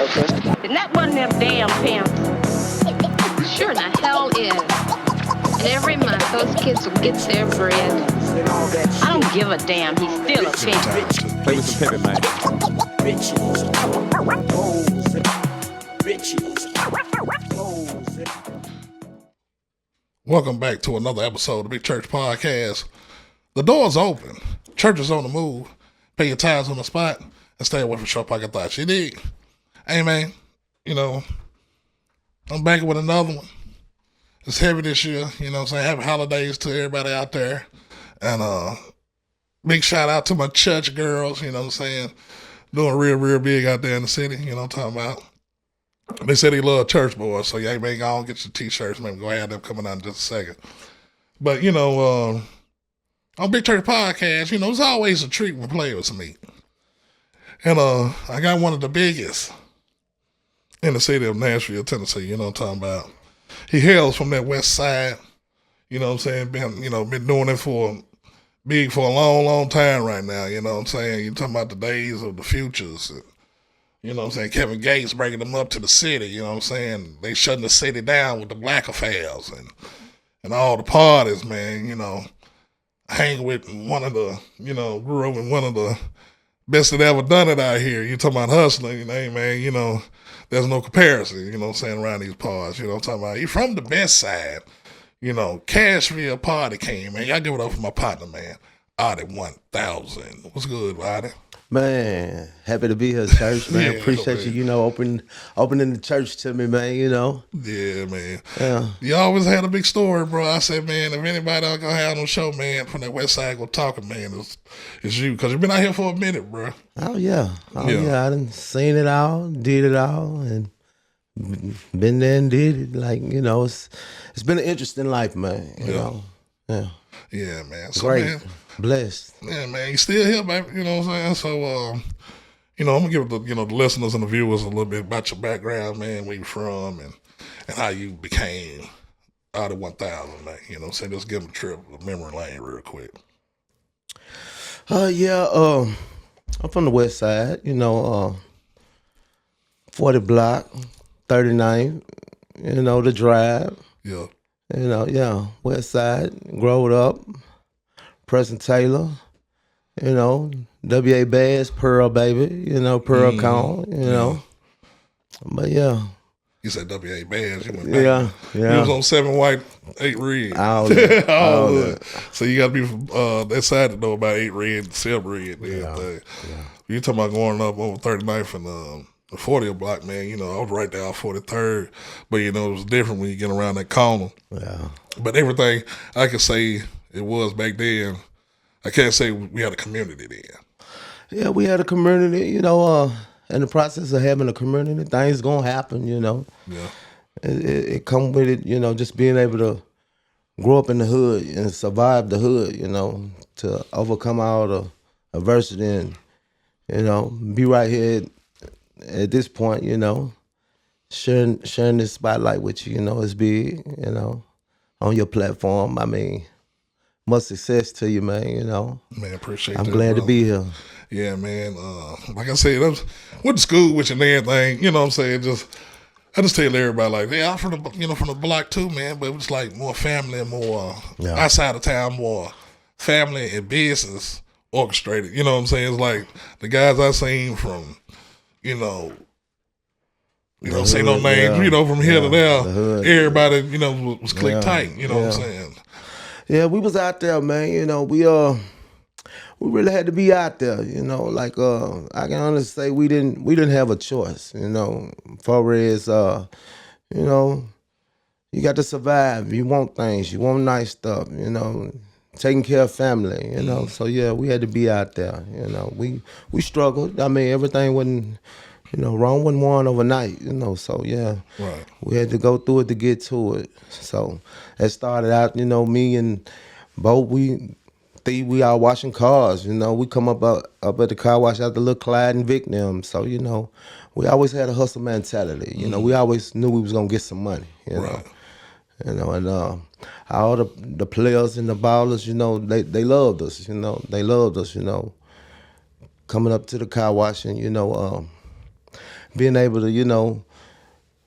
And that wasn't them damn pimps. Sure the hell is. And every month, those kids will get their bread. I don't give a damn. He's still a pimp. Play with some pimpin', man. Welcome back to another episode of the Big Church Podcast. The door's open. Church is on the move. Pay your tithes on the spot and stay away from short pocket thoughts. You dig? Hey, man, I'm back with another one. It's heavy this year, you know what I'm saying? Happy holidays to everybody out there. And big shout out to my church girls, you know what I'm saying? Doing real big out there in the city, you know what I'm talking about? They said they love church boys, so yeah, man, go on get your t-shirts, man. Go have them coming out in just a second. But, on Big Church Podcast, it's always a treat when players meet. And I got one of the biggest in the city of Nashville, Tennessee, you know what I'm talking about. He hails from that west side, you know what I'm saying, been doing it for a long time right now, you know what I'm saying. You're talking about the days of the futures, and, you know what I'm saying, Kevin Gates bringing them up to the city, you know what I'm saying. They shutting the city down with the black affairs and all the parties, man, hang with one of the, grew up with one of the best that ever done it out here. You talking about hustling, hey man, there's no comparison, you know what I'm saying, around these parts, you know what I'm talking about. You from the best side, Cashville Party King, man. Y'all give it up for my partner, man. E133. What's good, Adi? Man, happy to be here, church, man. Yeah, appreciate man. you, opening the church to me, man, Yeah, man. Yeah. You always had a big story, bro. I said, man, if anybody else gonna have on the show, man, from that west side go talking, man, it's you. Because you've been out here for a minute, bro. Oh, yeah. I done seen it all, did it all, and been there and did it. It's been an interesting life, man, you know. Yeah. Yeah, man. So, Great. Man, blessed. yeah, man, you still here, baby. You know what I'm saying? So, I'm gonna give the the listeners and the viewers a little bit about your background, man, where you from, and how you became out of 1,000, man. You know what I'm saying? Just give them a trip, a memory lane, real quick. I'm from the west side, 40 block, 39, the drive. Yeah. West side, growed up, Preston Taylor, W.A. Bass, Pearl, baby, Pearl Cone, But yeah. You said W.A. Bass. You went back. Yeah. You was on 7 white, 8 red. All that. So you got to be from that side to know about 8 red and 7 red and everything. Yeah. You talking about going up over 39th and the 40th block, man. I was right there on 43rd. But, it was different when you get around that corner. Yeah. But everything I can say it was back then, I can't say we had a community then. Yeah, we had a community, in the process of having a community, things gonna happen, Yeah. It come with it, just being able to grow up in the hood and survive the hood, to overcome all the adversity and, be right here at this point, sharing this spotlight with you, it's big, on your platform. I mean, much success to you, man, Man, appreciate I'm that, glad bro. to be here. Yeah, man. Like I said, I went to school with you and everything. You know what I'm saying? I just tell everybody, like, yeah, I'm from the block too, man. But it was like more family and more outside of town, more family and business orchestrated. You know what I'm saying? It's like the guys I seen from, don't say no names, from here to there. The hood, everybody, was click tight. You know what I'm saying? Yeah, we was out there, man. We really had to be out there. I can honestly say we didn't have a choice. For as you got to survive. You want things. You want nice stuff. Taking care of family. So yeah, we had to be out there. We struggled. I mean, everything wasn't. Rome wasn't won overnight. So yeah, Right. we had to go through it to get to it. So it started out. Me and Bo, we all washing cars, we come up at the car wash out the little Clyde and Vic them. So, we always had a hustle mentality. We always knew we was gonna get some money, Right. And all the players and the ballers, they loved us, They loved us, coming up to the car wash and, being able to,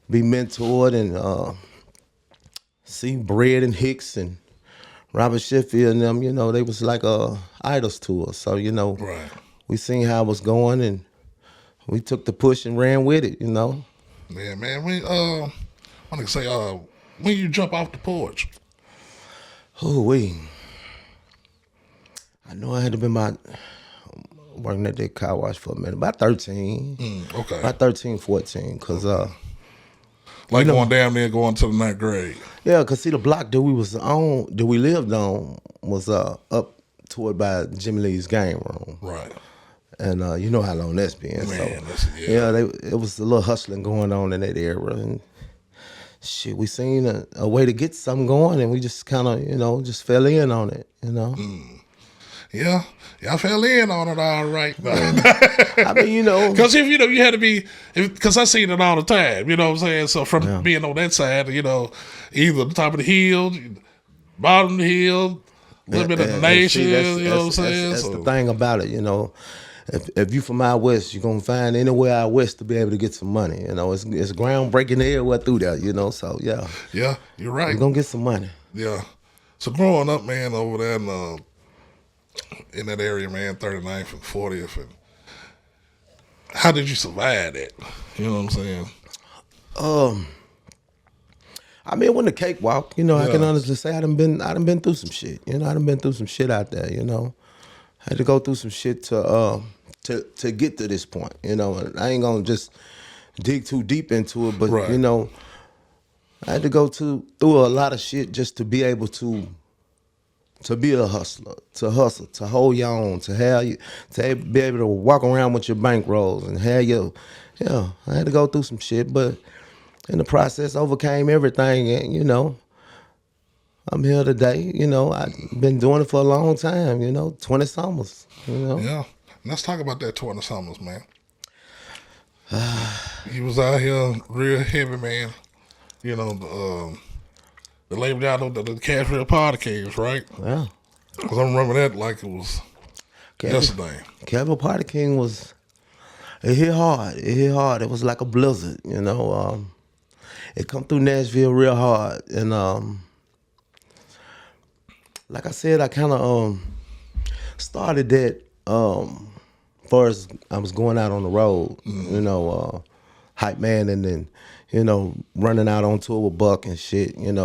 be mentored and see Bredd and Hicks and Robert Sheffield and them, they was like idols to us. So, Right. we seen how it was going and we took the push and ran with it, Yeah, man. I want to say, when you jump off the porch. I know I had to be working at that car wash for a minute, about 13. Okay. About 13, 14, because... Like going down there, going to the 9th grade. Yeah, because see, the block that we lived on was up toward by Jimmy Lee's game room. Right. And you know how long that's been. Man, it was a little hustling going on in that era. And shit, we seen a way to get something going, and we just kind of, just fell in on it, Yeah, I fell in on it all right. I mean, because if you had to be, because I seen it all the time. You know what I'm saying? So from being on that side, either the top of the hill, bottom of the hill, a little bit of the nation. You know what I'm saying? That's the thing about it. If you from out west, you're gonna find anywhere out west to be able to get some money. It's groundbreaking everywhere through there. So yeah. Yeah, you're right. You're gonna get some money. Yeah. So growing up, man, over there in that area, man, 39th and 40th, and how did you survive that? You know what I'm saying? I mean, it wasn't a cakewalk. I can honestly say I done been through some shit. I done been through some shit out there. I had to go through some shit to get to this point. And I ain't gonna just dig too deep into it, but Right. I had to go through a lot of shit just to be able to be a hustler, to hustle, to hold your own, to be able to walk around with your bankrolls and have I had to go through some shit, but in the process, overcame everything, and I'm here today. I've been doing it for a long time. 20 summers. Yeah. Let's talk about that 20 summers, man. You was out here real heavy, man. The label y'all know, the Cashville Party King, right? Yeah. Because I remember that like it was yesterday. Cashville Party King it hit hard. It was like a blizzard, It come through Nashville real hard. And like I said, I kind of started that first. I was going out on the road, hype man, and then running out on tour with Buck and shit, and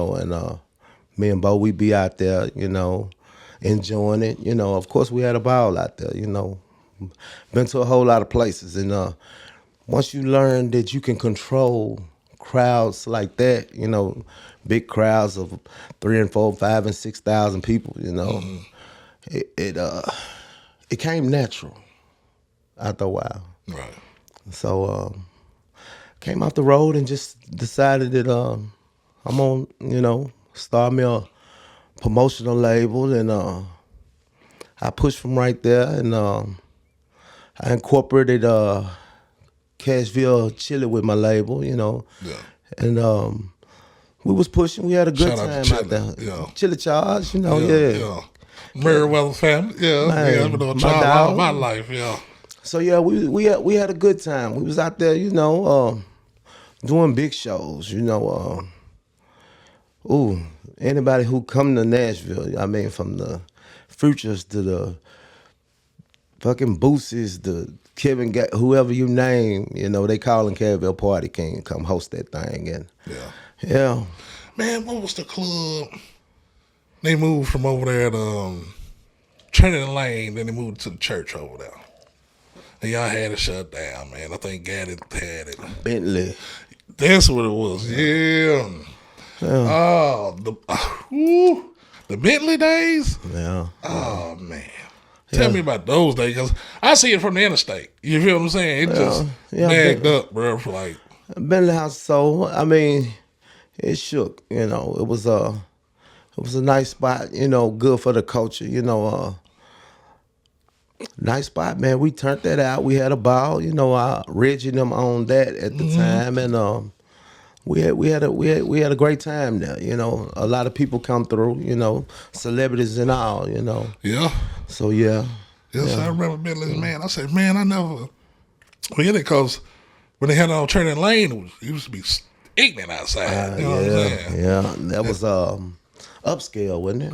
me and Bo, we be out there, enjoying it. Of course we had a ball out there, been to a whole lot of places, and once you learn that you can control crowds like that, big crowds of 3 and 4, 5 and 6,000 people, it came natural after a while. Right. So came off the road and just decided that I'm gonna, start me a promotional label, and I pushed from right there, and I incorporated Cashville Chili with my label, Yeah. and we was pushing. We had a good Shout out time to out there. Chili, yeah. Chili Charge, Yeah. Yeah. Meriwether family. Yeah. Man, I've been doing my child all dog. my life. Yeah. So yeah, we had a good time. We was out there, doing big shows. Anybody who come to Nashville, I mean, from the Futures to the fucking Boosies, the Kevin, whoever you name, they calling Cashville Party King, come host that thing, and yeah. Man, what was the club? They moved from over there to Trinity Lane, then they moved to the church over there. And y'all had it shut down, man. I think Gaddy had it. Bentley. That's what it was. Yeah. Oh, the Bentley days? Yeah. Oh, man. Tell me about those days, because I see it from the interstate. You feel what I'm saying? It just bagged up, bro. Like, Bentley House, so, I mean, it shook, It was a nice spot, good for the culture, nice spot, man. We turned that out. We had a ball, Reggie and them owned that at the time, and we had a great time there. A lot of people come through, celebrities and all, yeah. So yeah. Yes, I remember Bentley's, man. I said, man, I never forget it, because when they had an alternative lane, it used to be ignorant outside. You know what I'm saying? Yeah, that was upscale, wasn't it?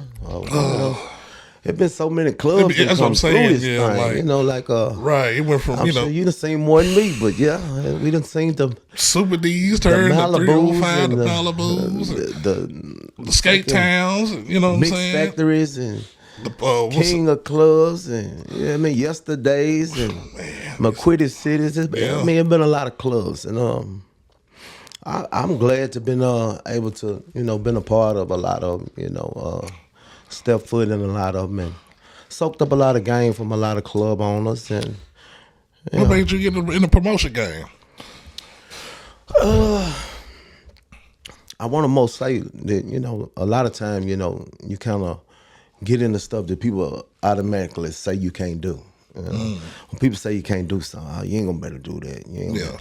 There's been so many clubs that that's what I'm come through saying. this Yeah, thing, like, you know, like right. It went from I'm sure you done seen more than me, but yeah, we done seen the Super D's turned to Malibus 305, and the Malibus, the skate towns. You know what I'm mix saying? factories and The, King of clubs and yesterdays and McQuitty cities. It's been a lot of clubs, and I'm glad to been able to been a part of a lot of them, step foot in a lot of them and soaked up a lot of game from a lot of club owners. And what made you get in the promotion game? I want to most say that a lot of time you kind of get into stuff that people automatically say you can't do. When people say you can't do something, you ain't gonna better do that.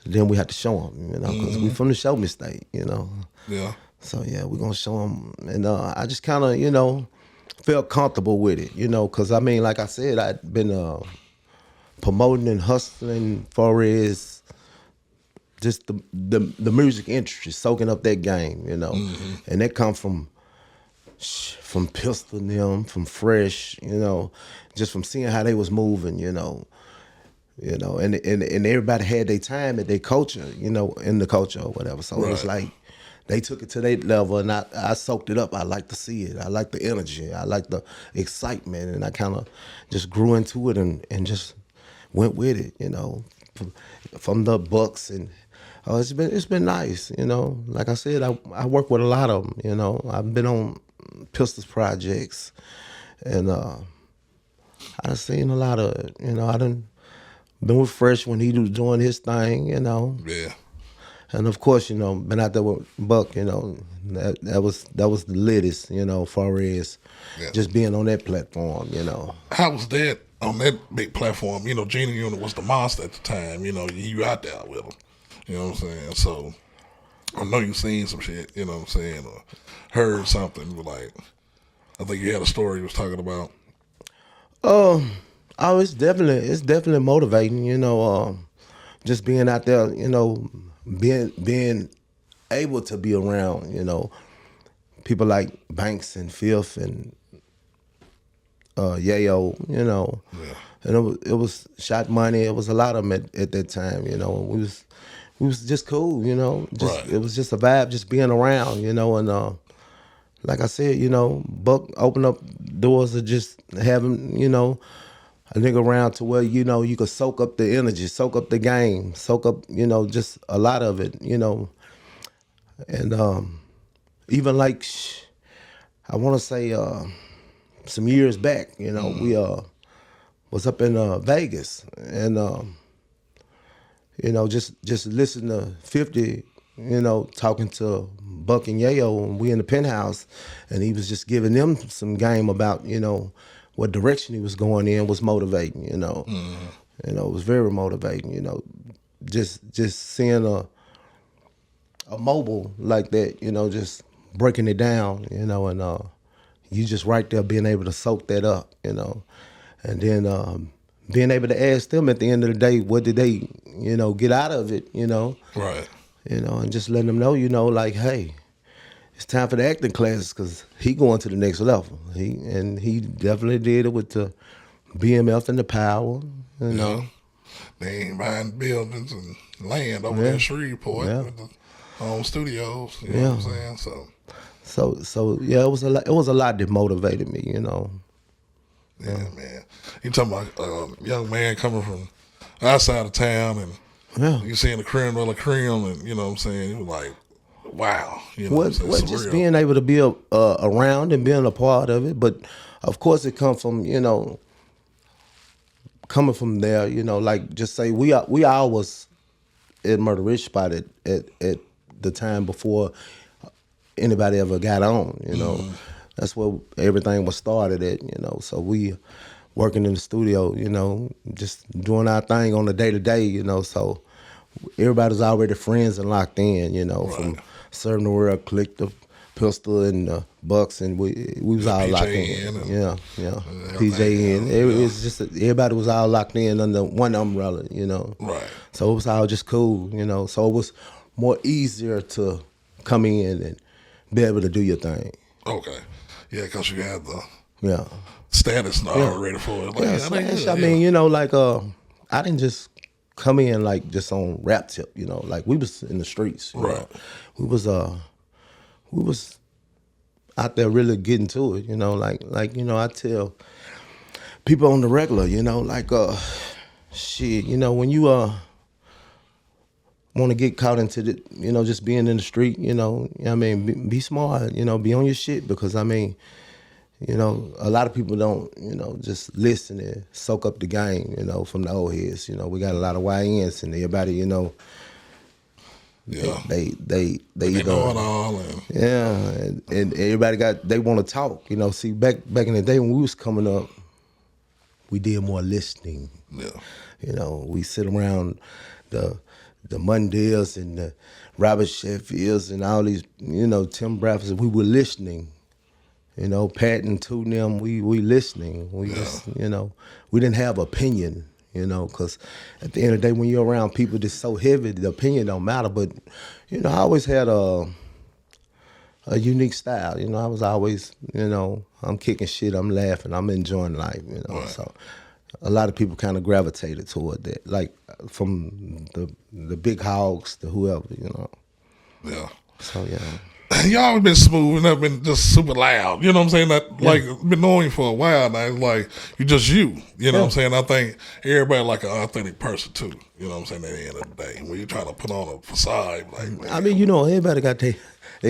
Then we have to show them, because we from the show me state, Yeah. So yeah, we're gonna show them, and I just kind of felt comfortable with it, because I mean, like I said, I'd been promoting and hustling for is just the music industry, soaking up that game, and that come from Pistol and them, from Fresh, just from seeing how they was moving, and everybody had their time at their culture, in the culture or whatever. So it was like they took it to their level, and I soaked it up. I like to see it. I like the energy. I like the excitement, and I kind of just grew into it and just went with it, from the Bucks, and it's been nice, Like I said, I work with a lot of them, I've been on Pistols projects, and I've seen a lot of, I done been with Fresh when he was doing his thing, Yeah. and of course, been out there with Buck, that was the latest, far as just being on that platform, How was that on that big platform? Gina Unit was the monster at the time. You out there with him. You know what I'm saying? So I know you seen some shit. You know what I'm saying? Or heard something. Like, I think you had a story you was talking about. It's definitely motivating. Just being out there. Being able to be around. People like Banks and Fifth and Yayo. Yeah. And it was Shot Money. It was a lot of them at that time. We was just cool. It was just a vibe, just being around. And like I said, Buck opened up doors of just having a nigga around to where you could soak up the energy, soak up the game, soak up just a lot of it. And even like I want to say some years back, we was up in Vegas, and just listen to 50, talking to Buck and Yayo, and we in the penthouse, and he was just giving them some game about what direction he was going in was motivating. It was very motivating. Just seeing a mobile like that, just breaking it down, and you just right there being able to soak that up, and then being able to ask them at the end of the day, what did they, get out of it, Right. And just letting them know, like, hey, it's time for the acting classes, because he going to the next level. He definitely did it with the BMF and the Power, Yeah. They ain't buying buildings and land over there in Shreveport with the home studios. You know what I'm saying? So yeah, it was a lot that motivated me, Yeah, man. You talking about a young man coming from outside of town, and you seeing the creme de la creme, and you know what I'm saying? You like, wow. Just being able to be around and being a part of it, but of course it comes from coming from there. Like just say we all was at Murder Rich Spot at the time before anybody ever got on. That's where everything was started at. So we working in the studio. Just doing our thing on the day to day. So everybody's already friends and locked in. From Serving the World, Collective, pistol and the Bucks, and we was all PJ locked in. and Yeah. everything, PJ in. yeah. It was just everybody was all locked in under one umbrella, Right. So it was all just cool, So it was more easier to come in and be able to do your thing. Okay. Yeah, because you had the Yeah. status now already for it. Like, Yeah, Slash, I mean, I didn't just come in like just on rap tip, like we was in the streets. you Right. know. We was out there really getting to it, I tell people on the regular, shit, when you want to get caught into the, just being in the street, be smart, be on your shit, because I mean, a lot of people don't, just listen and soak up the game, from the old heads. We got a lot of YNs and everybody, yeah. they know it all. And, yeah, and everybody they want to talk. See, back in the day when we was coming up, we did more listening. yeah. We sit around the Mundales and the Robert Sheffields and all these, Tim Bradfords. We were listening. Pat and two them, we listening. We just, we didn't have opinion, because at the end of the day, when you're around people that's so heavy, the opinion don't matter. But, I always had a unique style. I was always, I'm kicking shit, I'm laughing, I'm enjoying life, Right. So a lot of people kind of gravitated toward that, like from the big hogs to whoever, Yeah. So, yeah. You always been smooth and never been just super loud. You know what I'm saying? That like been knowing you for a while now. It's like you just you. You know what I'm saying? I think everybody like an authentic person too. You know what I'm saying? At the end of the day, when you're trying to put on a facade, like man, I mean, everybody got their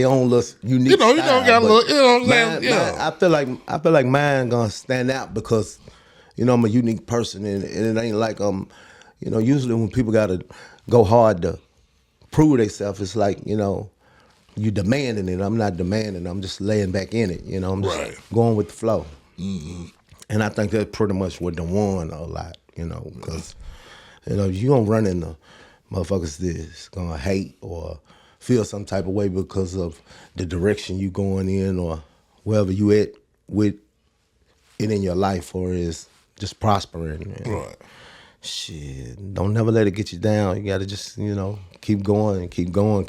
own little unique. you know style, got a but little. You know what I'm saying? mine, Yeah. I feel like mine gonna stand out because, I'm a unique person, and it ain't like usually when people gotta go hard to prove themselves, it's like you demanding it. I'm not demanding. I'm just laying back in it. I'm just Right. going with the flow. Mm-hmm. And I think that's pretty much what the won a lot. Because you gonna run into motherfuckers that's gonna hate or feel some type of way because of the direction you going in or wherever you at with it in your life, or is just prospering. Right. Shit, don't never let it get you down. You gotta just keep going and keep going,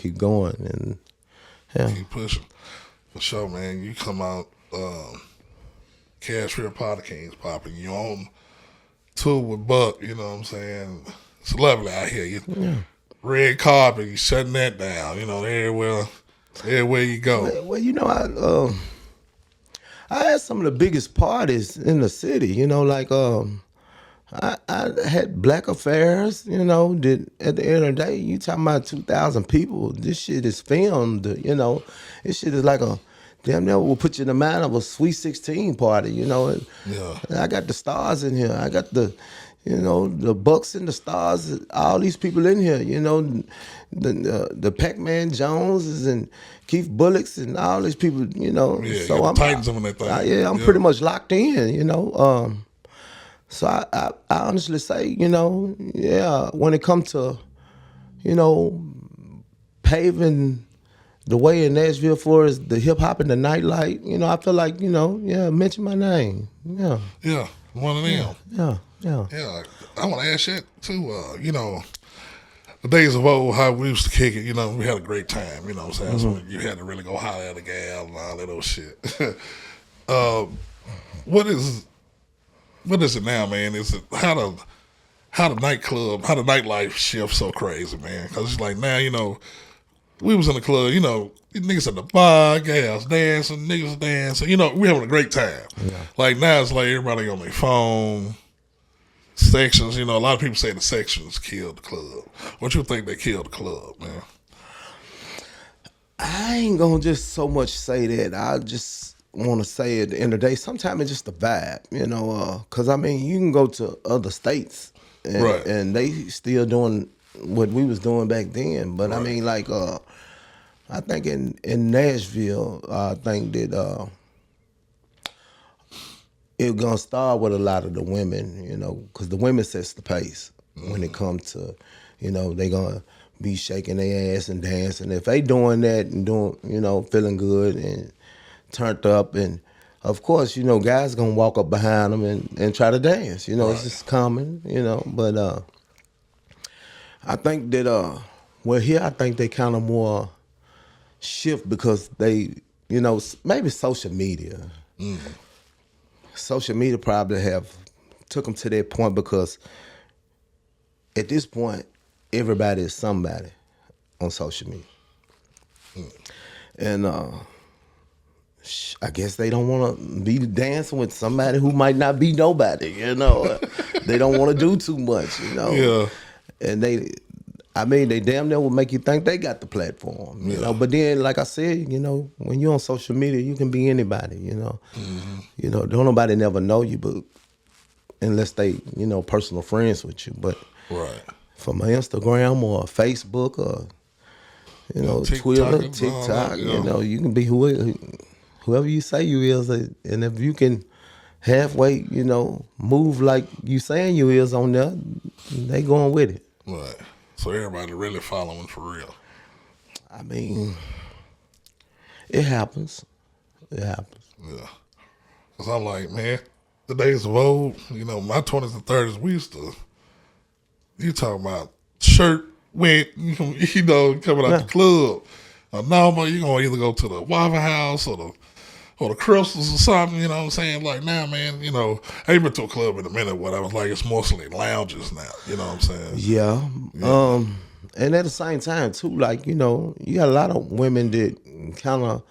and yeah. Keep pushing. For sure, man. You come out, Cashville Party King's popping. You on tour with Buck, you know what I'm saying? It's lovely out here. Red carpet, you shutting that down, everywhere you go. Well, I had some of the biggest parties in the city, I had black affairs, that at the end of the day, you talking about 2,000 people. This shit is filmed, This shit is like damn near will put you in the mind of a Sweet 16 party, Yeah. I got the stars in here. I got the Bucks and the Stars, all these people in here, the Pac-Man Joneses and Keith Bullocks and all these people, Yeah, So I'm Titans on that thing. I'm pretty much locked in, So I honestly say, when it comes to, paving the way in Nashville for is the hip hop and the nightlife, I feel like, mention my name. Yeah. Yeah, one of them. Yeah. Yeah, I want to ask that too. The days of old, how we used to kick it, we had a great time, what I'm saying? So you had to really go holler at a gal and all that old shit. What is it now, man? Is it how the nightlife shifts so crazy, man? Because it's like now, we was in the club, niggas at the bar, gals dancing, niggas dancing, we having a great time. Yeah. Like now it's like everybody on their phone, sections, a lot of people say the sections killed the club. What you think they killed the club, man? I ain't gonna just so much say that. I just want to say at the end of the day, sometimes it's just a vibe, because I mean, you can go to other states and, Right. and they still doing what we was doing back then. But Right. I mean, like, I think in Nashville, I think that it's gonna start with a lot of the women, because the women sets the pace when it comes to, they gonna be shaking their ass and dancing. If they doing that and doing, feeling good and turned up, and of course, guys gonna walk up behind them and try to dance. It's just common, But I think that here I think they kind of more shift because they, maybe social media. Social media probably have took them to that point because at this point, everybody is somebody on social media. And I guess they don't want to be dancing with somebody who might not be nobody, They don't want to do too much, Yeah. And they damn near will make you think they got the platform, But then, like I said, when you're on social media, you can be anybody, Don't nobody never know you, but unless they, personal friends with you. But from Instagram or Facebook or, Twitter, TikTok, you can be whoever you say you is. And if you can halfway, move like you saying you is on there, they going with it. Right. So everybody really following for real. I mean, it happens. It happens. Yeah. Because I'm like, man, the days of old, my 20s and 30s, we used to, you talking about shirt wet, coming out the club. Normal, you're going to either go to the Waffle House or the Crystals or something, you know what I'm saying? Like now, man, I ain't been to a club in a minute where I was like, it's mostly lounges now, you know what I'm saying? Yeah. And at the same time, too, like, you got a lot of women that kind of,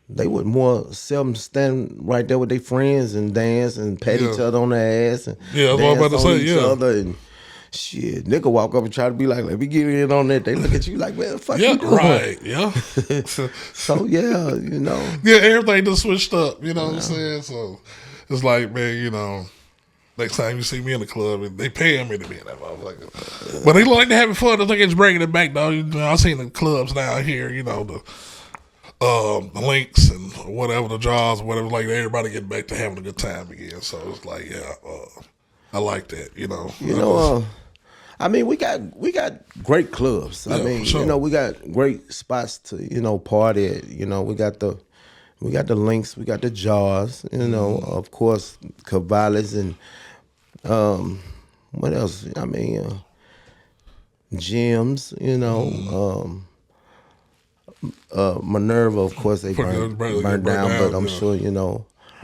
they would more seldom stand right there with their friends and dance and pat each other on the ass and dance on each other and shit. Nigga walk up and try to be like, let me get in on that. They look at you like, man, the fuck you doing? Right, yeah. So, yeah, Yeah, everything just switched up, you know what I'm saying? So it's like, man, next time you see me in the club, they paying me to be in that motherfucker. But they like to having fun. I think it's bringing it back, though. I've seen the clubs down here, the links and whatever, the draws, whatever, like everybody getting back to having a good time again. So it's like, I like that, I mean, we got great clubs. Yeah, I mean, sure. We got great spots to, party at. We got the links, we got the jars, of course, Cavallis and what else? I mean, gyms, Minerva, of course, they burned down, but I'm sure,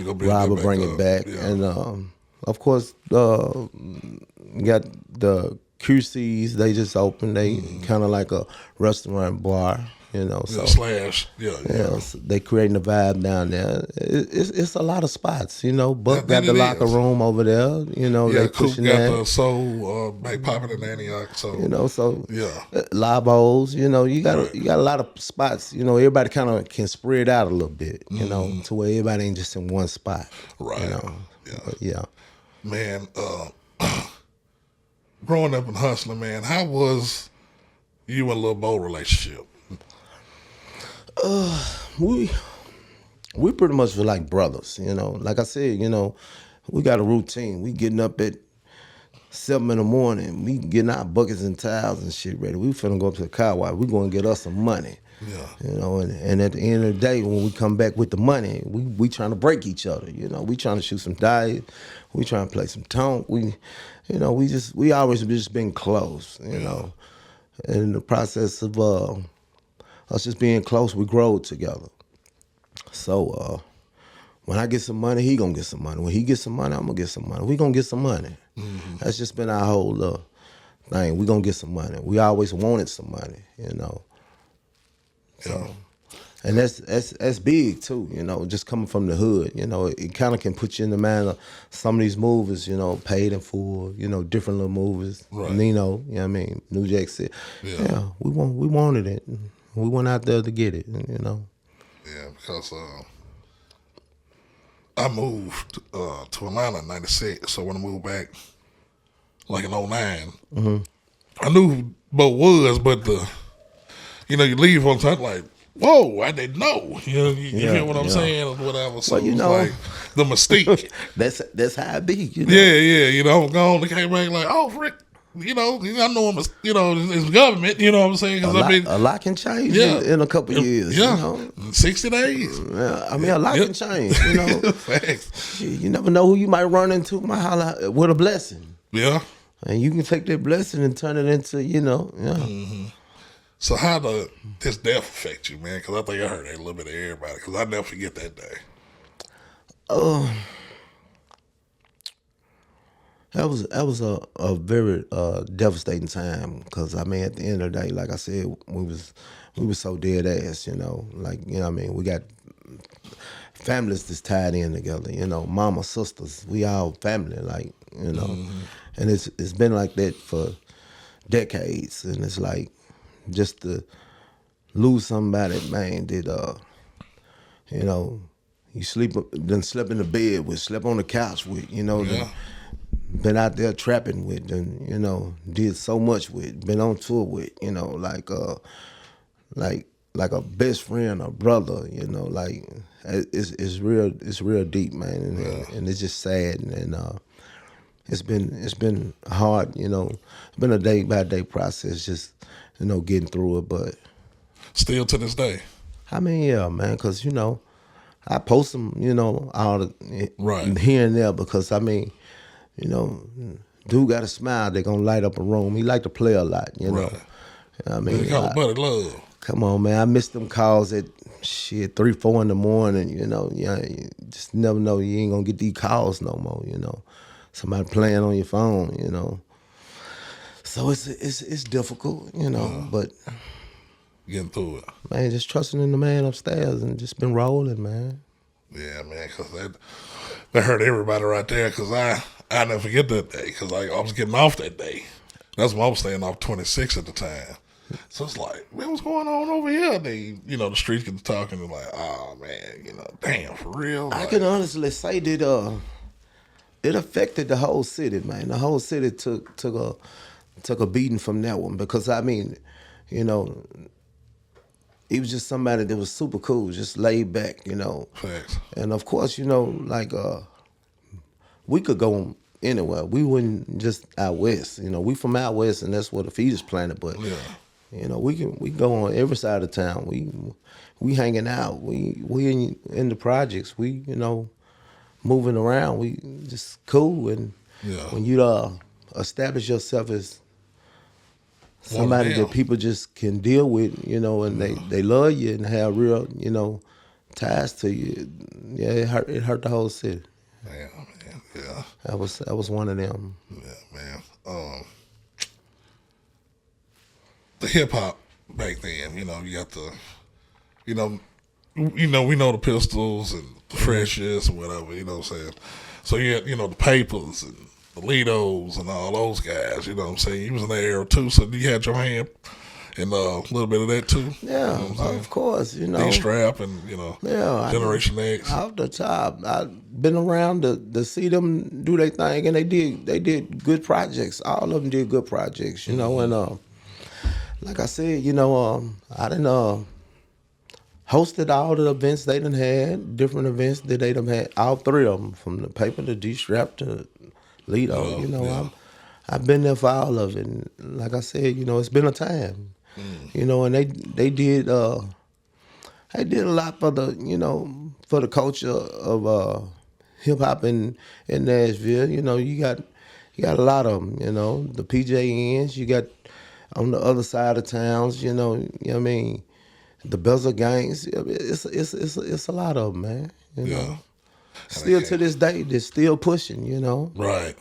Rob will bring it back. Yeah. And of course, got the QCs, they just opened. They kind of like a restaurant bar, So so they creating a vibe down there. It's a lot of spots, Buck got the locker room over there, they pushing got that. the soul back popping in Antioch, so Labos, you got a lot of spots. Everybody kind of can spread out a little bit, to where everybody ain't just in one spot, right? But yeah, man. Growing up and hustling, man, how was you and Lil Bo relationship? We pretty much feel like brothers, Like I said, we got a routine. We getting up at 7 in the morning. We getting our buckets and towels and shit ready. We finna go up to the car wash. We gonna get us some money. Yeah. And at the end of the day, when we come back with the money, we trying to break each other. We trying to shoot some dice. We trying to play some tonk. We always just been close. And in the process of us just being close, we grow together. So when I get some money, he gonna get some money. When he gets some money, I'm gonna get some money. We gonna get some money. Mm-hmm. That's just been our whole thing. We gonna get some money. We always wanted some money, So, and that's big too, just coming from the hood, it kind of can put you in the mind of some of these movies, Paid in Full, different little movies, right. Nino, New Jack City. Yeah, we wanted it. We went out there to get it, Yeah, because I moved to Atlanta in 96, so when I moved back, like in 09, I knew who Bo was, but you leave on time like, whoa, I didn't know. You hear what I'm saying or whatever. So it's like the mystique. that's how it be. Yeah. I'm gone. They came back like, oh, Rick, you know, I know him as, you know, his government, you know what I'm saying? 'Cause a lot can change in a couple of years, yeah, you know. 60 days. Yeah, I mean, a lot can change, you know. Facts. Shit, you never know who you might run into, might holler with a blessing. Yeah. And you can take that blessing and turn it into, you know, So how does this death affect you, man? Because I think I heard that a little bit of everybody. Because I never forget that day. That was a very devastating time because I mean at the end of the day, like I said, we was so dead ass, you know, like you know what I mean, we got families that's tied in together, you know, mama, sisters, we all family, like you know, and it's been like that for decades, and it's like just to lose somebody, man, that you know, you slept in the bed with, slept on the couch with, you know. Yeah. Been out there trapping with, and you know, did so much with, been on tour with, you know, like a best friend, a brother, you know, like it's real deep, man, and it's just sad, and it's been hard, you know, it's been a day by day process, just you know, getting through it, but Still to this day. I mean, yeah, man, because you know, I post them, you know, all the Right. here and there because I mean. You know, dude got a smile. They gonna light up a room. He like to play a lot. You know, Right. I mean, They call it Buddy Love. come on, man. I miss them calls at 3, 4 in the morning. You know, yeah, you just never know. You ain't gonna get these calls no more. You know, somebody playing on your phone. You know, so it's difficult. You know, but Getting through it. man, just trusting in the man upstairs and just been rolling, man. Yeah, man, because that hurt everybody right there. Because I never forget that day. Because I was getting off that day. That's why I was staying off 26 at the time. So it's like, man, what's going on over here? They, you know, the streets get to talking and like, oh man, you know, damn, for real. I Like, can honestly say that it affected the whole city, man. The whole city took a beating from that one because I mean, you know, he was just somebody that was super cool, just laid back, you know. Facts. And of course, you know, like we could go anywhere. We wouldn't just out west, you know. We from out west, and that's where the feed is planted. But Yeah. you know, we go on every side of town. We hanging out. We in the projects. We you know moving around. We just cool. And Yeah. when you establish yourself as somebody that people just can deal with, you know, and they love you and have real, you know, ties to you. Yeah, it hurt the whole city. Man, yeah. That was one of them. Yeah, man. The hip hop back then, you know, you got the, we know the Pistols and the Freshest or whatever, you know what I'm saying? So you had, you know, the Papers and the Lidos and all those guys, you know what I'm saying? You was in that era too, so you had your hand in a little bit of that too. Yeah, you know of course, you know. D-Strap and, you know, Generation X. Off the top, I've been around to see them do their thing, and they did good projects. All of them did good projects, you know. And like I said, you know, I done hosted all the events they done had, different events that they done had, all three of them, from the Paper to D-Strap to Lido. You know, I've been there for all of it. And like I said, you know, it's been a time. You know, and they did a lot for the, you know, for the culture of hip hop in Nashville. You know, you got a lot of them. You know, the PJNs. You got on the other side of towns. You know what I mean, the Bezel gangs. It's a lot of them, man. You know, still to this day, they're still pushing. You know, Right.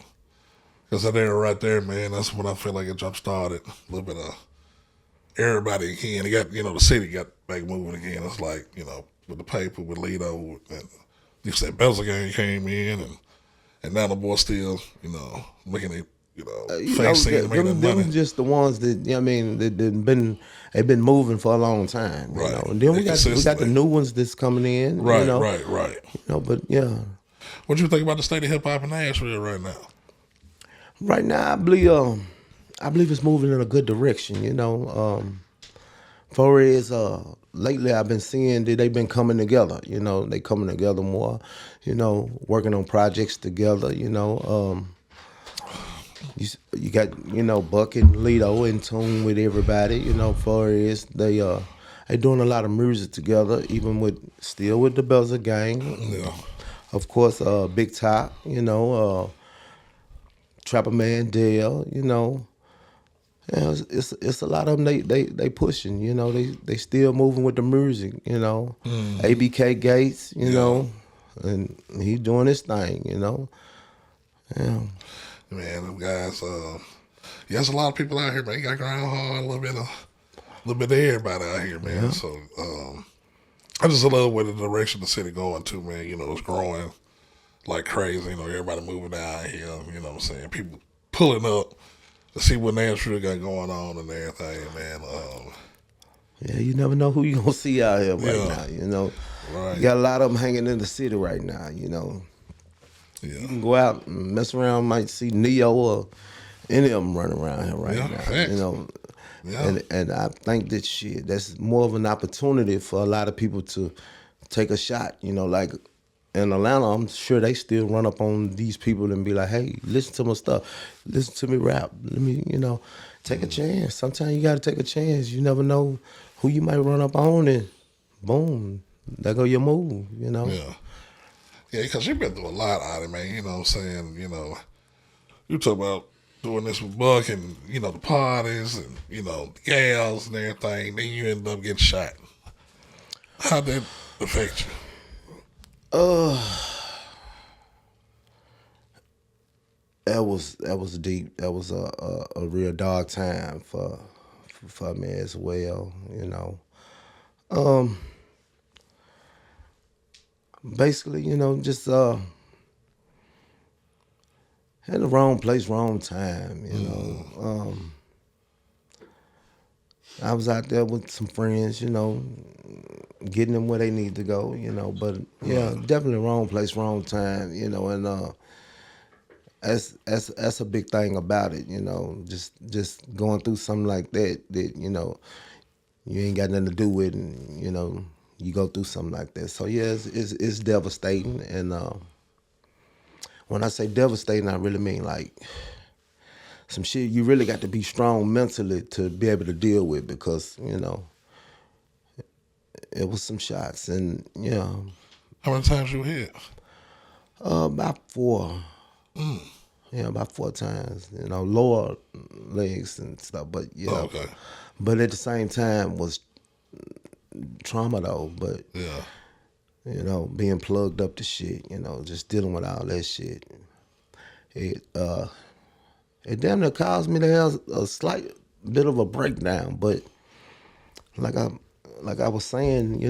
Because that era right there, man, that's when I feel like it jump started. A little bit of everybody again. They got, you know, the city got back moving again. It's like, you know, with the Paper, with Lido, and you said Bezel Gang came in, and now the boys still, you know, making it, you know, face scene, making that money. Them just the ones that, you know what I mean, they've been moving for a long time. You Right. know? And then we got the new ones that's coming in. Right, you know? right. You know, but yeah. What you think about the state of hip hop in Nashville right now? Right now, I believe it's moving in a good direction. You know, for is lately I've been seeing that they've been coming together. You know, they coming together more. You know, working on projects together. You know, You got, Buck and Lito in tune with everybody, far as they doing a lot of music together, even still with the Belzer gang. Yeah. Of course, Big Top, Trapper Man Dale, Yeah, it's a lot of them they pushing, they still moving with the music, ABK Gates, and he doing his thing, Yeah. Man, them guys, there's a lot of people out here, man. You got Groundhog, a little bit of everybody out here, man. Yeah. So, I just love where the direction the city going to, man. It's growing like crazy. Everybody moving down here. You know what I'm saying? People pulling up to see what Nashville got going on and everything, man. Yeah, you never know who you gonna see out here right Yeah. now. Right. You got a lot of them hanging in the city right now. Yeah. You can go out and mess around, might see Neo or any of them running around here right now. Facts. Yeah. And I think that's more of an opportunity for a lot of people to take a shot. Like in Atlanta, I'm sure they still run up on these people and be like, "Hey, listen to my stuff, listen to me rap. Let me, take a chance. Sometimes you got to take a chance. You never know who you might run up on, and boom, there go your move. Yeah. Yeah, because you've been through a lot out of it, man. You know what I'm saying? You talk about doing this with Buck and, the parties and, the gals and everything. Then you end up getting shot. How'd that affect you? That was deep. That was a real dark time for me as well. Basically, just had the wrong place, wrong time. I was out there with some friends, getting them where they need to go, But yeah, definitely wrong place, wrong time, and that's a big thing about it, Just going through something like that, you ain't got nothing to do with, and you go through something like that. So yeah, it's devastating, and when I say devastating, I really mean like some shit you really got to be strong mentally to be able to deal with, because it was some shots, and How many times you hit? about 4. Yeah, about 4 times. Lower legs and stuff, but yeah. Oh, okay. But at the same time was trauma though. But Yeah. Being plugged up to shit, just dealing with all that shit. It damn near caused me to have a slight bit of a breakdown. But like I was saying,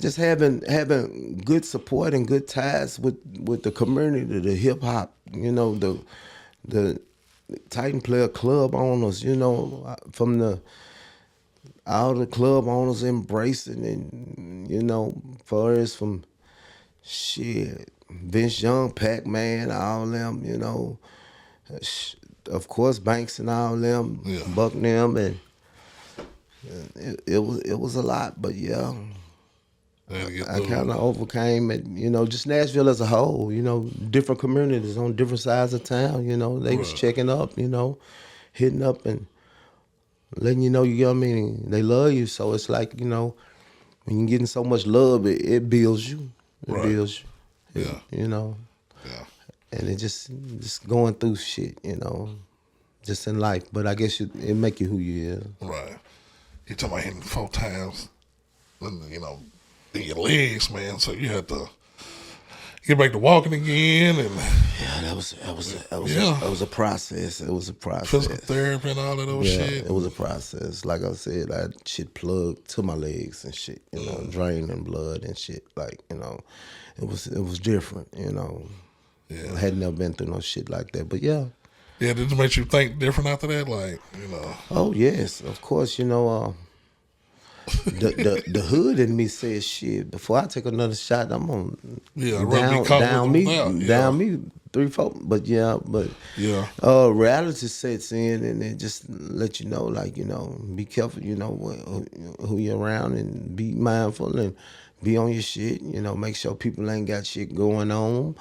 just having good support and good ties with the community, the hip hop, the Titan Player club owners, from all the club owners embracing, and far as from shit, Vince Young, Pac-Man, all them, of course Banks and all them, Buck them, and it was a lot, but yeah. I kind of overcame it, just Nashville as a whole, different communities on different sides of town, they was checking up, hitting up and letting you know, they love you. So it's like, when you're getting so much love, it builds you. It builds you. Yeah. Yeah. And it just going through shit, just in life. But I guess it make you who you is. Right. You talking about hitting 4 times, in your legs, man. So you had to get back to walking again, and that was a process. It was a process. Physical therapy and all of those shit. It was a process. Like I said, I had shit plugged to my legs and shit, draining blood and shit. Like, it was different, Yeah. I had never been through no shit like that. But yeah. Yeah, did it make you think different after that? Like, Oh yes, of course, the hood in me says shit. Before I take another shot, I'm gonna down me 3-4. But reality sets in, and it just let you know, like, be careful, who you're around, and be mindful and be on your shit. Make sure people ain't got shit going on.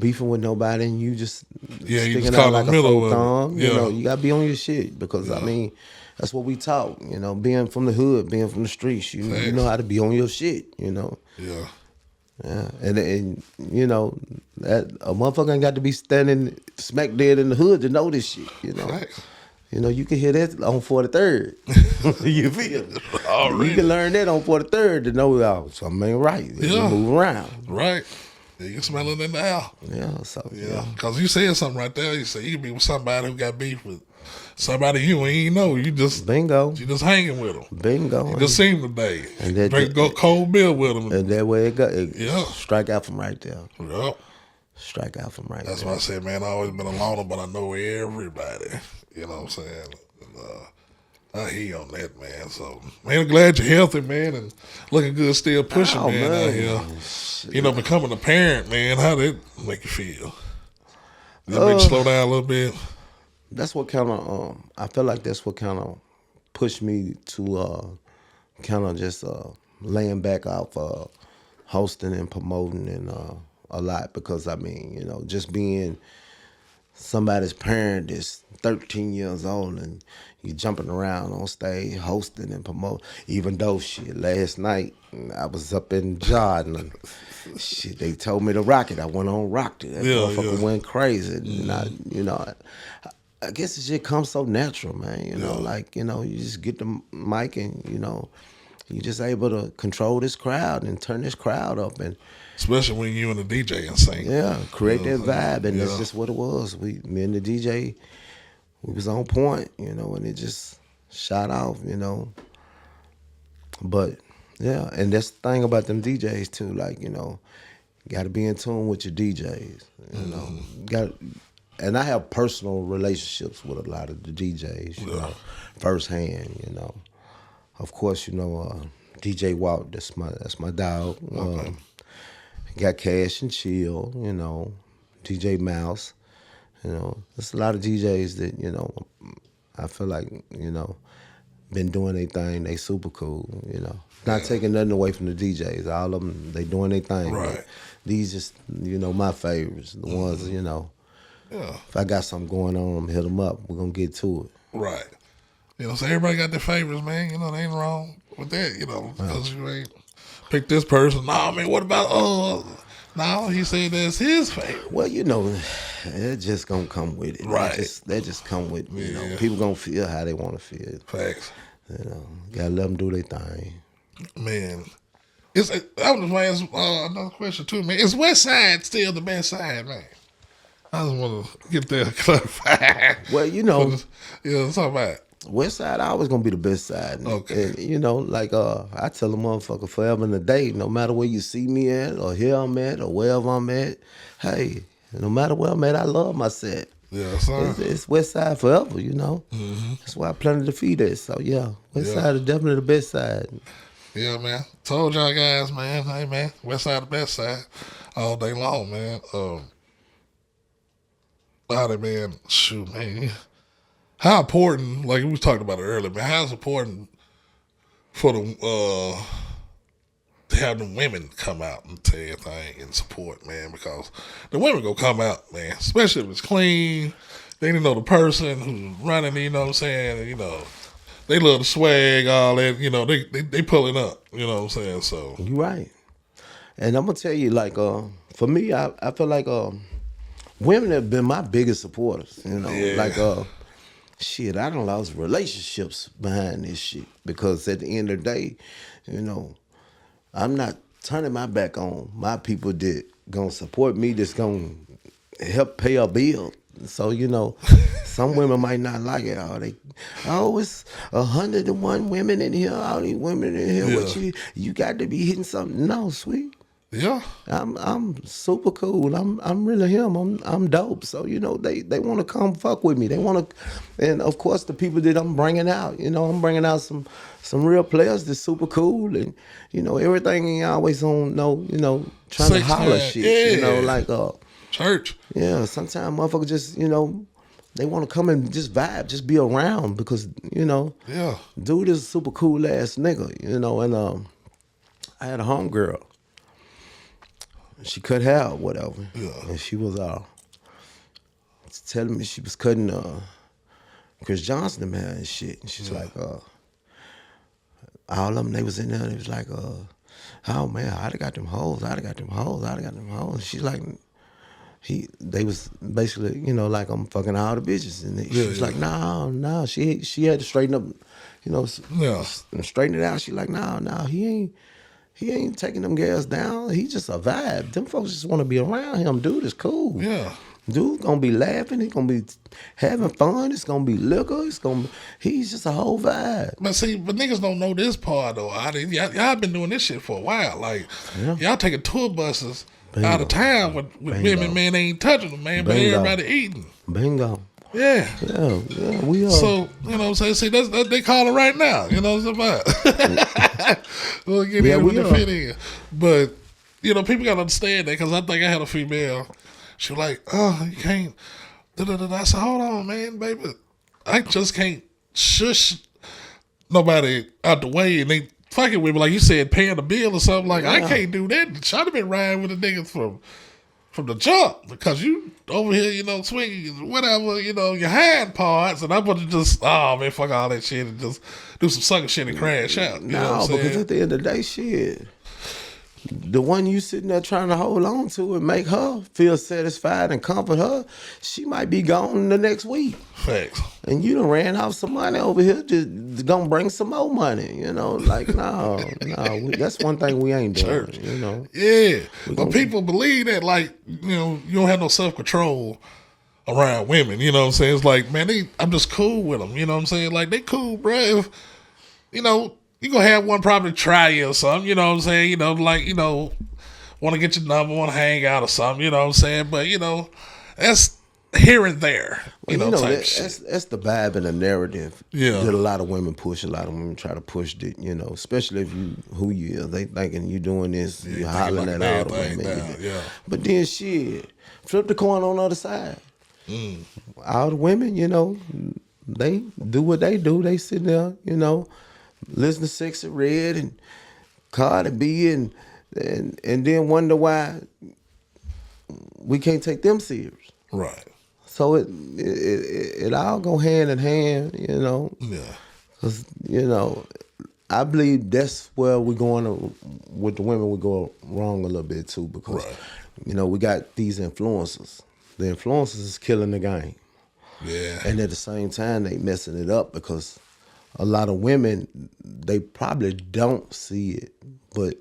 beefing with nobody, and you just Yeah, you sticking just out caught like in a the middle sore of thumb. it. Yeah. You gotta be on your shit because I mean, that's what we taught. Being from the hood, being from the streets, you know how to be on your shit. Yeah. Yeah, and that a motherfucker ain't got to be standing smack dead in the hood to know this shit. Facts. You can hear that on 43rd. You feel me? Already. You can learn that on 43rd to know something ain't right. You Yeah. move around. Right. Yeah, you can smell it in the air. Yeah, so Yeah. Because you said something right there. You said you can be with somebody who got beef with somebody you ain't know. You just bingo. You just hanging with them. Bingo. You just seen them today. And that, Drink go cold beer with them. And that way it go. Yeah. Strike out from right there. Yep. Strike out from right That's there. why I said, man, I always been a loner, but I know everybody. You know what I'm saying? And, I hear you on that, man. So, man, I'm glad you're healthy, man, and looking good, still pushing, man, out here. Becoming a parent, man, how did that make you feel? Did it make you slow down a little bit? That's what kind of, I feel like that's what kind of pushed me to kind of just laying back off hosting and promoting and a lot because, I mean, just being somebody's parent is 13 years old and you jumping around on stage hosting and promoting. Even though last night I was up in Jordan and they told me to rock it. I went on rocked it. That motherfucker went crazy. And I guess it just comes so natural, man. You just get the mic and you're just able to control this crowd and turn this crowd up and. Especially when you and the DJ and sing. Yeah, create that vibe, and that's just what it was. Me and the DJ, we was on point, and it just shot off, But yeah, and that's the thing about them DJs too, like got to be in tune with your DJs, and I have personal relationships with a lot of the DJs, firsthand, Of course, DJ Walt, that's my dog. Okay. Got Cash and Chill, DJ Mouse, there's a lot of DJs that, I feel like, been doing their thing, they super cool, Not taking nothing away from the DJs, all of them, they doing their thing. Right. These just, my favorites, the ones, if I got something going on, I'm hit them up, we're going to get to it. Right. So everybody got their favorites, man, they ain't wrong with that, because you ain't pick this person. Nah, man, what about no, he said that's his favorite. Well, it just gonna come with it. Right. That just come with people gonna feel how they want to feel. Facts. Gotta let them do their thing. Man, I was just want to ask another question too, man. Is West Side still the best side, man? I just want to get that clarified. Well, let's talk about it. West Side always gonna be the best side. Okay. And, I tell a motherfucker forever and a day, no matter where you see me at or here I'm at or wherever I'm at, hey, no matter where I'm at, I love my set. Yeah, sir. It's West Side forever, Mm-hmm. That's why I planted the feet at. So yeah, West Side is definitely the best side. Yeah, man. Told y'all guys, man. Hey, man, West Side the best side all day long, man. Man, shoot, man. How important, like we talked about it earlier, man, how it's important for to have the women come out and tell everything and support, man, because the women gonna come out, man, especially if it's clean. They didn't know the person who's running, you know what I'm saying, they love the swag, all that, they pull it up, you know what I'm saying, so. You right. And I'm gonna tell you, like, for me, I feel like women have been my biggest supporters, like, shit, I done lost relationships behind this shit because at the end of the day, I'm not turning my back on my people that gonna support me, that's gonna help pay a bill. So, some women might not like it. It's 101 women in here, all these women in here. Yeah. What you got to be hitting something? No, sweet. Yeah. I'm super cool. I'm really him. I'm dope. So they want to come fuck with me. They want to, and of course the people that I'm bringing out. I'm bringing out some real players that's super cool, and everything ain't always on trying to holler shit. Yeah. Like church. Yeah. Sometimes motherfuckers just they want to come and just vibe, just be around because Yeah. dude is a super cool ass nigga. And I had a homegirl. she cut hair or whatever. Yeah. And she was telling me she was cutting Chris Johnson them hair and shit. And she's like, all of them, they was in there, they was like, oh man, I'd have got them hoes, And she's like, they was basically, you know, like I'm fucking all the bitches. And she was like, no, she had to straighten up, you know, straighten it out. She like, no, he ain't taking them girls down. He just a vibe. Them folks just want to be around him. Dude is cool. Yeah. Dude gonna be laughing. He gonna be having fun. It's gonna be liquor. He's just a whole vibe. But niggas don't know this part though. Y'all been doing this shit for a while. Like, y'all taking tour buses out of town with women, man, they ain't touching them, man, but everybody eating. Bingo. Yeah, we are. So, you know what I'm saying? See, that's they call it right now. You know what I'm saying? We'll get in with the fit in. But, you know, people got to understand that because I think I had a female. She was like, oh, you can't. I said, hold on, man, baby. I just can't shush nobody out the way and they fucking with me. Like you said, paying the bill or something. Like, I can't do that. Should have been riding with the niggas from the jump because you over here, you know, swinging whatever, you know, your hind parts, and I'm going to just, oh man, fuck all that shit and just do some sucker shit and crash out. You know what I'm saying? Because at the end of the day, shit, the one you sitting there trying to hold on to and make her feel satisfied and comfort her, she might be gone the next week. Facts. And you done ran off some money over here, just gonna bring some more money, you know? Like, no, that's one thing we ain't doing, you know? Yeah, but people believe that, like, you know, you don't have no self-control around women, you know what I'm saying? It's like, man, I'm just cool with them, you know what I'm saying? Like, they cool, bro. If, you know, you gonna have one probably try you or something, you know what I'm saying? You know, like, you know, want to get your number, want to hang out or something, you know what I'm saying? But, you know, that's here and there, you know type shit. That's the vibe and the narrative that a lot of women push. A lot of women try to push it, you know, especially if you who you are. They thinking you doing this, you hollering like at all the women. But then shit, flip the coin on the other side. All the women, you know, they do what they do. They sit there, you know, listen to Sexy Red and Cardi B and then wonder why we can't take them serious. Right. So it all go hand in hand, you know. Yeah. 'Cause, you know, I believe that's where we're going with the women. We go wrong a little bit too because, you know, we got these influencers. The influencers is killing the game. Yeah. And at the same time, they messing it up because a lot of women, they probably don't see it, but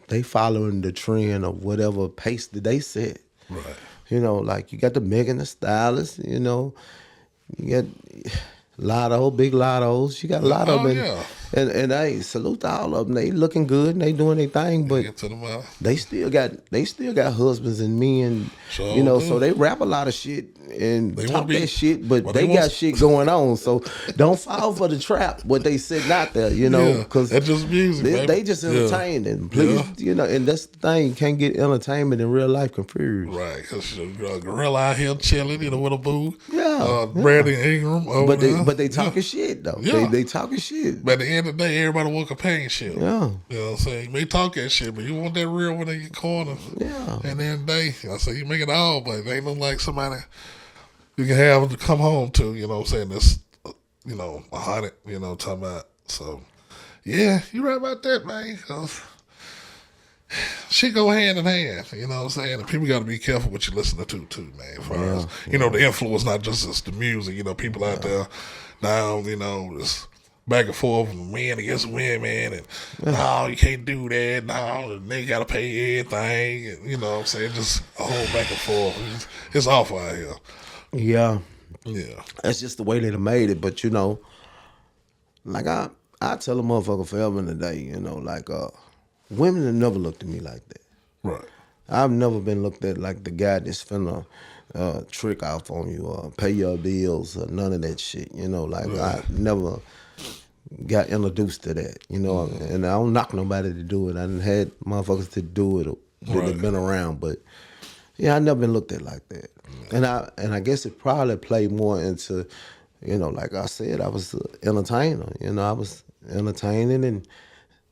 they following the trend of whatever pace that they set. Right. You know, like you got the Megan the Stylist, you know, you got Lotto, Big Lottos, you got a lot of them. And hey, salute to all of them. They looking good and they doing their thing, but they still got husbands and men, you know, so they rap a lot of shit and they talk that shit, but they got shit going on. So don't fall for the trap, what they sitting out there, you know, because that's just music, they just entertaining. Please, you know, and that's the thing, you can't get entertainment in real life confused. Right, because Gorilla out here chilling, you know, with a boo. Yeah. Brandon Ingram. But they talking shit though. They talking shit. But at the end of the day, everybody want companionship. Yeah. You know what I'm saying? You may talk that shit, but you want that real one in your corner. Yeah. And then I say you make it all, but it ain't nothing like somebody you can have to come home to, you know what I'm saying? That's, you know, 100, you know, talking about. So, yeah, you right about that, man. Shit go hand in hand, you know what I'm saying? And people got to be careful what you listen to, too, man. As far as, you know, the influence, not just the music, you know, people out there now, you know, just back and forth, men against women, and no, you can't do that. No, they got to pay everything, and, you know what I'm saying? Just a whole back and forth. It's awful out here. Yeah. Yeah. That's just the way they done made it. But, you know, like I tell a motherfucker forever in the day, you know, like women have never looked at me like that. Right. I've never been looked at like the guy that's finna trick off on you or pay your bills or none of that shit. You know, like I never got introduced to that, you know, and I don't knock nobody to do it. I done had motherfuckers to do it that have been around, but yeah, I never been looked at like that. And I guess it probably played more into, you know, like I said, I was an entertainer. You know, I was entertaining and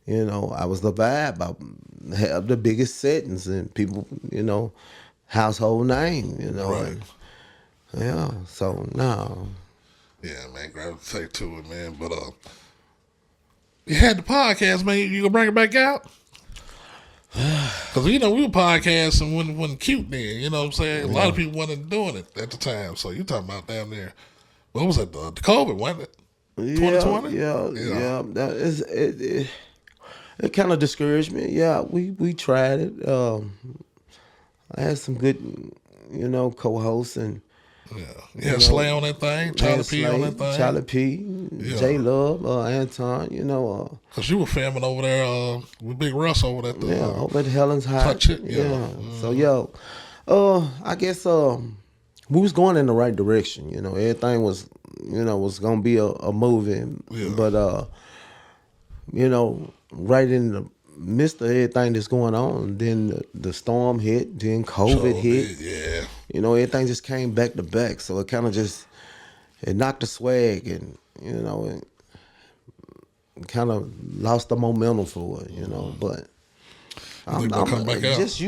You know, I was the vibe. I had the biggest settings and people, you know, household name, you know. Right. And, yeah, so no. Yeah, man, gravitate to it, man. But you had the podcast, man. You gonna bring it back out? Because, you know, we were podcasting when it wasn't cute then, you know what I'm saying? A lot of people wasn't doing it at the time. So you talking about down there, what was it, the COVID, wasn't it? 2020? Yeah. That is, it kind of discouraged me. Yeah, we tried it. I had some good, you know, co-hosts and Yeah. You had Slay on that thing, Charlie P on that thing. Charlie P, J Love, Anton, you know. Because you were filming over there with Big Russ over at the... over at Helen's High. Touch It, Yeah. Mm-hmm. So, I guess we was going in the right direction, you know. Everything was, you know, was going to be a movie. Yeah. But, you know, right in the midst of everything that's going on, then the storm hit, then COVID hit. Yeah. You know, everything just came back to back. So it kind of just, it knocked the swag and, you know, it kind of lost the momentum for it, you know. But I'm come back out. Just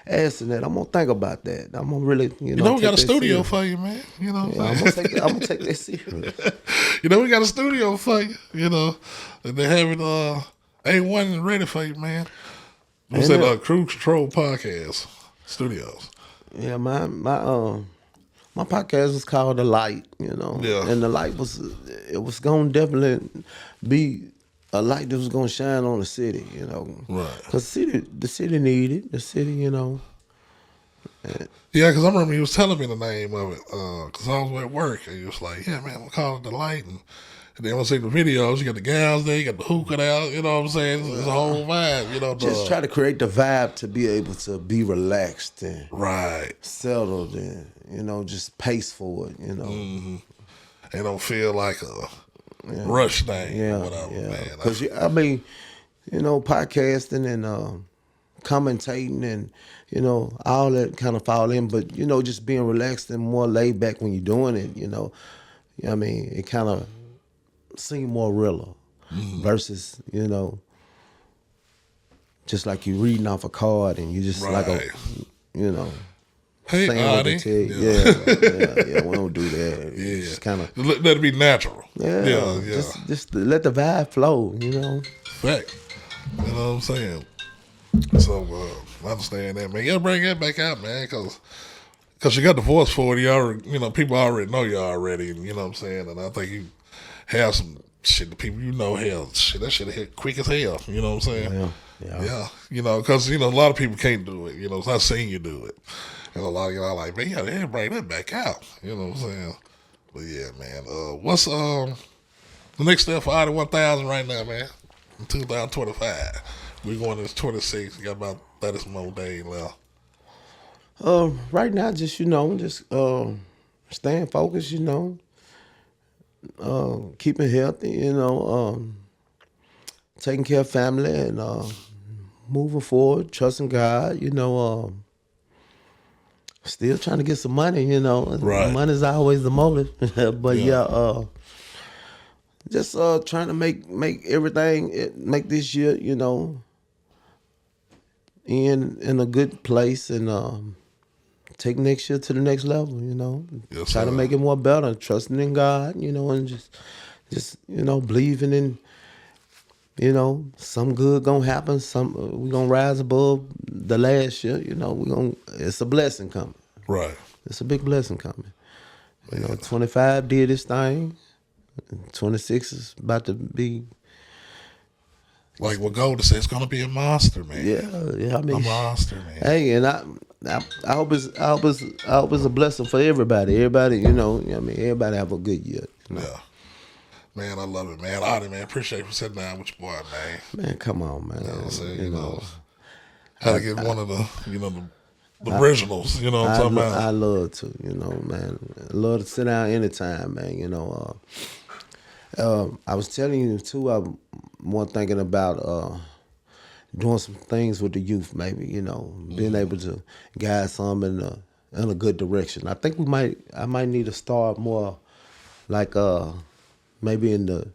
asking that, I'm going to think about that. I'm going to really, You know, we got a studio for you, man. You know what I'm saying? I'm going to take that serious. You know, we got a studio for you, you know. And they have it A1 ready for you, man. What's that, Cruise Control Podcast Studios. Yeah, my podcast was called The Light, you know. Yeah. And the light was going to definitely be a light that was going to shine on the city, you know. Right. Because the city needed, the city, you know. Yeah, because I remember he was telling me the name of it because I was at work. And he was like, yeah, man, we'll call it The Light. And then when I see the videos, you got the gals there, you got the hookah out, you know what I'm saying? It's a whole vibe, you know. Just try to create the vibe to be able to be relaxed and settled and, you know, just pace forward, you know. Mm-hmm. It don't feel like a rush thing or whatever, man. Because, I mean, you know, podcasting and commentating and, you know, all that kind of fall in. But, you know, just being relaxed and more laid back when you're doing it, you know. I mean, it kind of seem more realer versus, you know, just like you reading off a card and you just like a, you know, hey, saying what they tell you. Yeah, we don't do that. Yeah, just kind of let it be natural. Yeah. Just let the vibe flow, you know. Fact, you know what I'm saying. So I understand that, man. You gotta bring that back out, man, because you got the voice for it. You already, you know, people already know you already, and you know what I'm saying. And I think you have some shit. The people you know, hell, shit, that shit hit quick as hell. You know what I'm saying? Yeah. You know, because you know a lot of people can't do it. You know, it's not seeing you do it, and a lot of y'all are like, man, you gotta bring that back out. You know what I'm saying? But yeah, man. What's the next step for Oddie 1000 right now, man? In 2025, we're going into 26. We got about 30 some more days left. Right now, just, you know, just staying focused, you know, keeping healthy, you know, taking care of family and moving forward, trusting God, you know, still trying to get some money, you know. Right. Money's always the motive. But just trying to make everything, make this year, you know, in a good place and take next year to the next level, you know. Yes, try to make it more better, trusting in God, you know, and just you know, believing in, you know, some good gonna happen. We gonna rise above the last year, you know. It's a blessing coming. Right. It's a big blessing coming. You know, 25 did this thing. 26 is about to be. Like what Golden said, it's gonna be a monster, man. Yeah. I mean, a monster, man. Hey, and I hope it's a blessing for everybody. Everybody, you know, I mean, everybody have a good year. You know? Yeah. Man, I love it, man. Oddie, man, appreciate you for sitting down with your boy, man. Man, come on, man. You know what I'm saying? You know, how to get one of the, you know, the originals, you know what I'm talking about? I love to, you know, man. I love to sit down anytime, man, you know. I was telling you, too, I'm more thinking about doing some things with the youth, maybe, you know, being able to guide some in a good direction. I think I might need to start more like maybe in the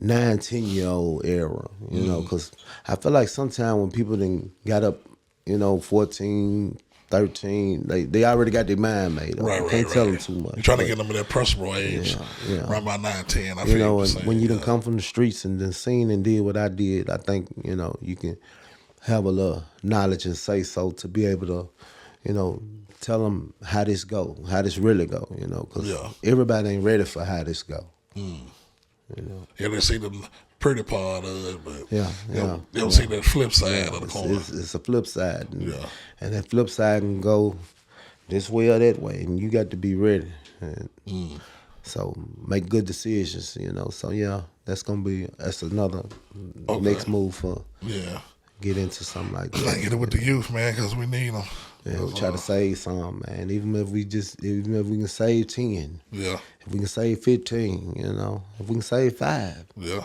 9, 10-year-old era, you know, because I feel like sometimes when people then got up, 14, 13, they already got their mind made up. Right, You right, can't tell right. them too much. You're trying to but, get them in that principal age, yeah. around about 9, 10. I you feel know, what and you're saying. when you done come from the streets and then seen and did what I did, I think, you can have a little knowledge and say so to be able to, tell them how this go, how this really go, because everybody ain't ready for how this go. Yeah, they see the pretty part of it, but they don't see that flip side of the coin. It's a flip side. And that flip side can go this way or that way, and you got to be ready. And so make good decisions, So, that's another next move for get into something like that. Like get it with the youth, man, because we need them. Yeah, we try to save some, man. Even if we can save 10. Yeah. If we can save 15, if we can save 5. Yeah.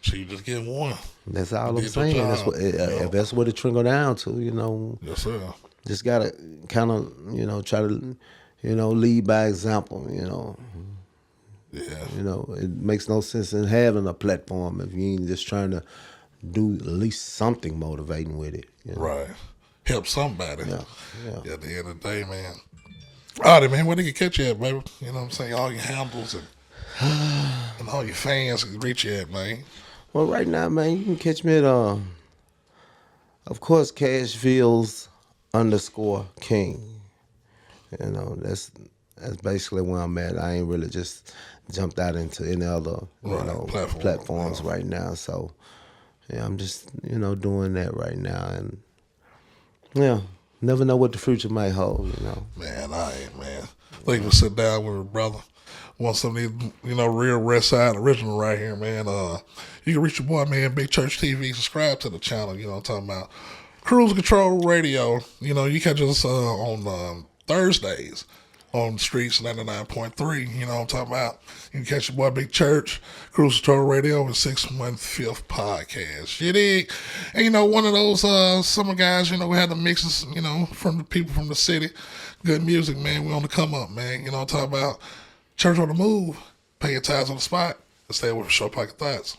So you just get one. That's all I'm saying. If that's what it trickle down to, Yes, sir. Just gotta kind of, try to, lead by example, Yeah. It makes no sense in having a platform if you ain't just trying to do at least something motivating with it. Right. Help somebody. Yeah. At the end of the day, man. All right, man, where they can catch you at, baby? You know what I'm saying? All your handles and all your fans can reach you at, man. Well, right now, man, you can catch me at, of course, Cashville's _King. That's basically where I'm at. I ain't really just jumped out into any other, platforms right now. So, yeah, I'm just, doing that right now. And, never know what the future might hold, Man, I ain't, man. Thank you for sitting down with me, brother. Want some of these, real West Side original right here, man. You can reach your boy, man, Big Church TV. Subscribe to the channel, what I'm talking about. Cruise Control Radio. You catch us on Thursdays on the streets 99.3. You know what I'm talking about. You can catch your boy Big Church, Cruise Control Radio, and 615th podcast. You dig? And one of those summer guys, we had the mixes, from the people from the city. Good music, man. We on the come up, man. You know what I'm talking about. Church on the move. Pay your tithes on the spot. And stay with Short Pocket Thoughts.